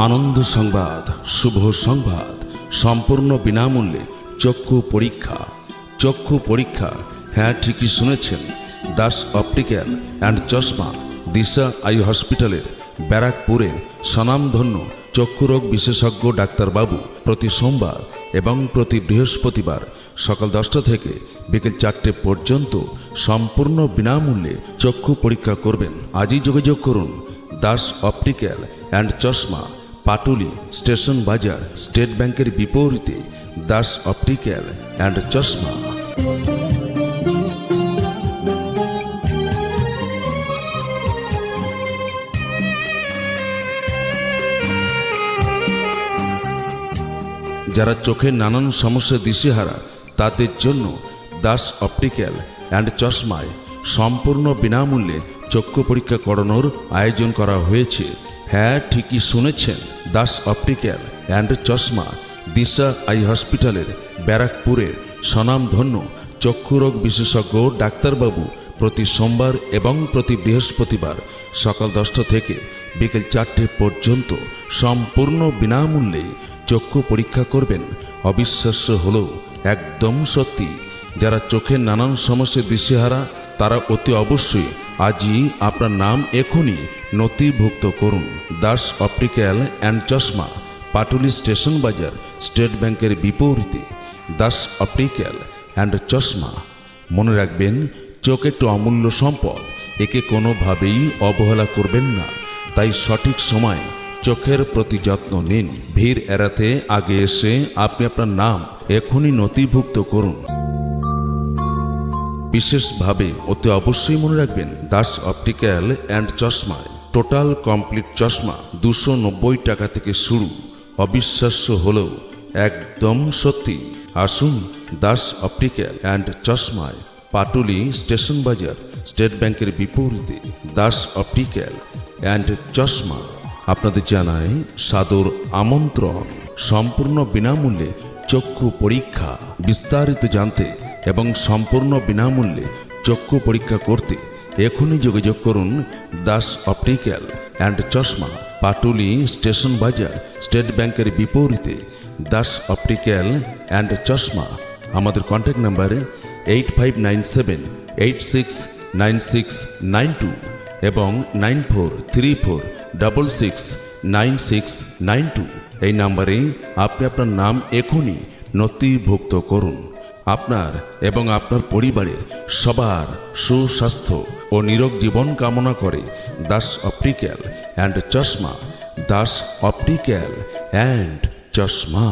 আনন্দ সংবাদ, শুভ সংবাদ। সম্পূর্ণ বিনামূল্যে চক্ষু পরীক্ষা। চক্ষু পরীক্ষা, হ্যাঁ ঠিকই শুনেছেন। দাস অপটিক্যাল অ্যান্ড চশমা, দিশা আই হসপিটালের ব্যারাকপুরের স্বনামধন্য চক্ষুরোগ বিশেষজ্ঞ ডাক্তারবাবু প্রতি সোমবার এবং প্রতি বৃহস্পতিবার সকাল 10টা থেকে বিকেল 4টে পর্যন্ত সম্পূর্ণ বিনামূল্যে চক্ষু পরীক্ষা করবেন। আজই যোগাযোগ করুন দাস অপটিক্যাল অ্যান্ড চশমা, পাটুলি স্টেশন বাজার, স্টেট ব্যাংকের বিপরীতে দাস অপটিক্যাল অ্যান্ড চশমা। যারা চোখের নানান সমস্যা দিশেহারা তাদের জন্য দাস অপটিক্যাল অ্যান্ড চশমায় সম্পূর্ণ বিনামূল্যে চক্ষু পরীক্ষা করানোর আয়োজন করা হয়েছে। হ্যাঁ ঠিকই শুনেছেন, দাস অপটিক্যাল অ্যান্ড চশমা, দিশা আই হসপিটালের ব্যারাকপুরের স্বনামধন্য চক্ষুরোগ বিশেষজ্ঞ ডাক্তারবাবু প্রতি সোমবার এবং প্রতি বৃহস্পতিবার সকাল 10টা থেকে বিকেল 4টে পর্যন্ত সম্পূর্ণ বিনামূল্যে চক্ষু পরীক্ষা করবেন। অবিশ্বাস্য হলেও একদম সত্যি। যারা চোখের নানান সমস্যায় দিশেহারা তারা অতি অবশ্যই আজই আপনার নাম এখনই নথিভুক্ত করুন। দাস অপটিক্যাল অ্যান্ড চশমা, পাটুলি স্টেশন বাজার, স্টেট ব্যাংকের বিপরীতে দাস অপটিক্যাল অ্যান্ড চশমা। মনে রাখবেন, চোখ একটু অমূল্য সম্পদ, একে কোনোভাবেই অবহেলা করবেন না। তাই সঠিক সময় চোখের প্রতি যত্ন নিন। ভিড় এড়াতে আগে এসে আপনি আপনার নাম এখনই নথিভুক্ত করুন। বিশেষভাবে অতি অবশ্যই মনে রাখবেন, দাস অপটিক্যাল অ্যান্ড চশমায় টোটাল কমপ্লিট চশমা 290 টাকা থেকে শুরু। অবিশ্বাস্য হলেও একদম সত্যি। আসুন দাস অপটিক্যাল অ্যান্ড চশমায়, পাটুলি স্টেশন বাজার, স্টেট ব্যাংকের বিপরীতে দাস অপটিক্যাল অ্যান্ড চশমা আপনাদের জানায় সাদর আমন্ত্রণ। সম্পূর্ণ বিনামূল্যে চক্ষু পরীক্ষা। বিস্তারিত জানতে এবং সম্পূর্ণ বিনামূল্যে চক্ষু পরীক্ষা করতে এখনই যোগাযোগ করুন দাস অপটিক্যাল অ্যান্ড চশমা, পাটুলি স্টেশন বাজার, স্টেট ব্যাংকের বিপরীতে দাস অপটিক্যাল অ্যান্ড চশমা। আমাদের কন্ট্যাক্ট নাম্বার 8597869692 এবং 9434669692। এই নাম্বারে আপনি আপনার নাম এখনই নথিভুক্ত করুন। আপনার এবং আপনার পরিবারের সবার সুস্বাস্থ্য ও নিরোগ জীবন কামনা করে দাস অপটিক্যাল অ্যান্ড চশমা। দাস অপটিক্যাল অ্যান্ড চশমা।